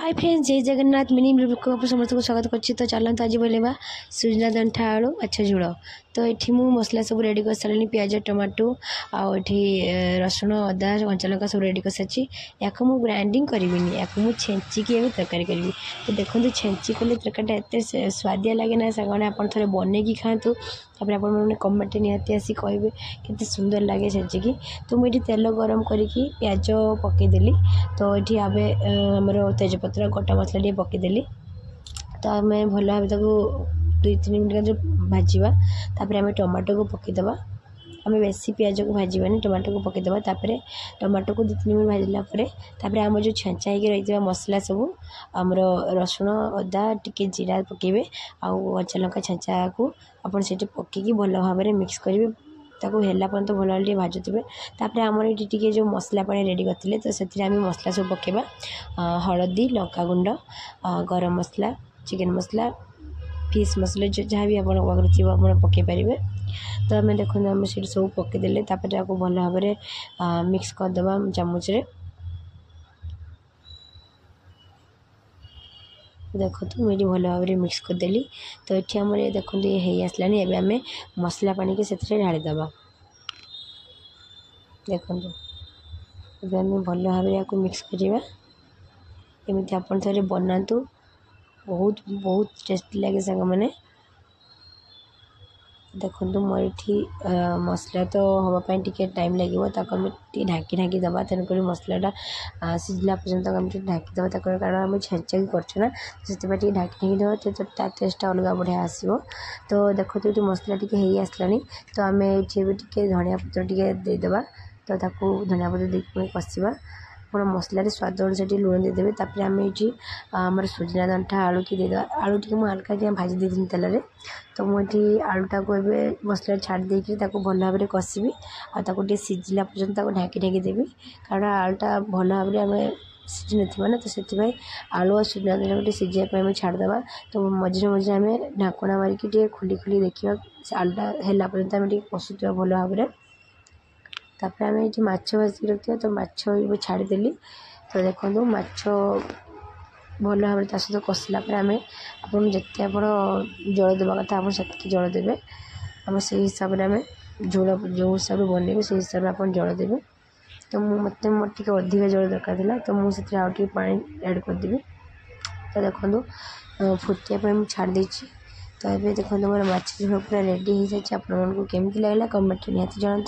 Hi friends, जय Jagannath. Mini blog को समस्त को स्वागत करछि। तो चलत आज बोलेबा सुजना दंठा आलू अच्छा झोल। तो ये मु मसला सब रेडी कर सारे, प्याज टमाटो आठी रसुण अदा कंचा लंका सब रेडी कर सारी। या मुझे ग्राइंडिंग करी या मुझे छेचिकी तरकारी करी। तो देखो छेची कले तरकारी एत स्वादिया लगे ना सागने आप थे बनईकी खातु। तापर आपने कमेंट निहाती आसी कहे के सुंदर लगे छेचिकी। तो मुझे तेल गरम करके प्याज पकईदेली। तो ये आमर तेजपत्र गोटा मसला टे पकईदेली। तो आम भल भाव ताको 2-3 मिनट जो भाजवा। तापर आम टमाटो को पकईदबा। आम बेसी प्याज को भाजवानी, टमाटो को पकईदबा। तापर टमाटो को 2-3 मिनट भाजला आम जो छेचा ही रही मसला सब आमर रसुण अदा टिके जीरा पकेबे आउ कच्चा लंका छेचा को आपन से पकईकी भल भाव में मिक्स करेंगे। ताको हेला पर्यंत भल भाव भाजुवे। तापर आमर ये जो मसला पानी रेडी करते तो से मसला सब पकेबा। हलदी, लंका गुंड, गरम मसला, चिकेन मसला, फिश मसला जो जहाँ भी आप पकई पारे। तो आम देखते आम से सब पकईदे। तापर आपको भल भाव में मिक्स करदे चामच रे। देखो तो मुझे भल भाव में मिक्स करदेली। तो ये आम देखो ये आसलानी। एवं आम मसला पानी के से ढालीदबा। देखो आम भल भाव में मिक्स करवा। एमती आप थे बनातु, बहुत बहुत टेस्टी लगे सांग मैंने। देखो मोर मसला तो हाँपाई टे टाइम लगे। ढाकी ढाकी दबा। तेणुक मसलाटा सीझला पर्यटन आम ढाकी दबा। कारण आम छेचा करना से ढाकी ढाकी दबा। तो टेस्टा अलग बढ़िया आसो। तो देखो तो मसला टी आसलानी। तो आम ये धनिया पत्र टे देदेबा। तो धनिया पत्र देख कषा। आप मसला स्वाद अनुसार लुण देदेवे। तापर आम ये आमर सुजना दंठा आलू की देदेबा। आलू टी हल्का भाजी देती तेल में। तो मुझे आलूटा को मसला छाड़ देकी भल भाव में कषि आगे सीझला पर्यटन ढाकी ढाकी देवी। कारण आलूटा भल भाव में आम सीझी ना। तो से आलू और सुजना दंठा को सीझाई छाड़देवा। तो मझे मझे आम ढाकणा मारिकी खोली खोली देखा आलूटा है पर्यटन आम कषुवा भल भाव में। तापर आम ये माछ भाजिक रखा। तो माछ छाड़देली। तो देखो माछ भल भाव में सहित कषिला आम आप जिते आप जल देवा कथा आप से जल देवे। आम से हिसाब से आम झोल जो हिसाब से बनइबे से हिसाब से आप जल देवे। तो मत मोटे अधिक जल दरकार था। तो मुझे आगे पानी ऐड करदेवी। तो देखो फुटिया छाड़ देती। तो ये देखो मोर माछ झोल पूरा रेडी हो जाए। आपको केमती लगे कमेंट निहाती जनातु।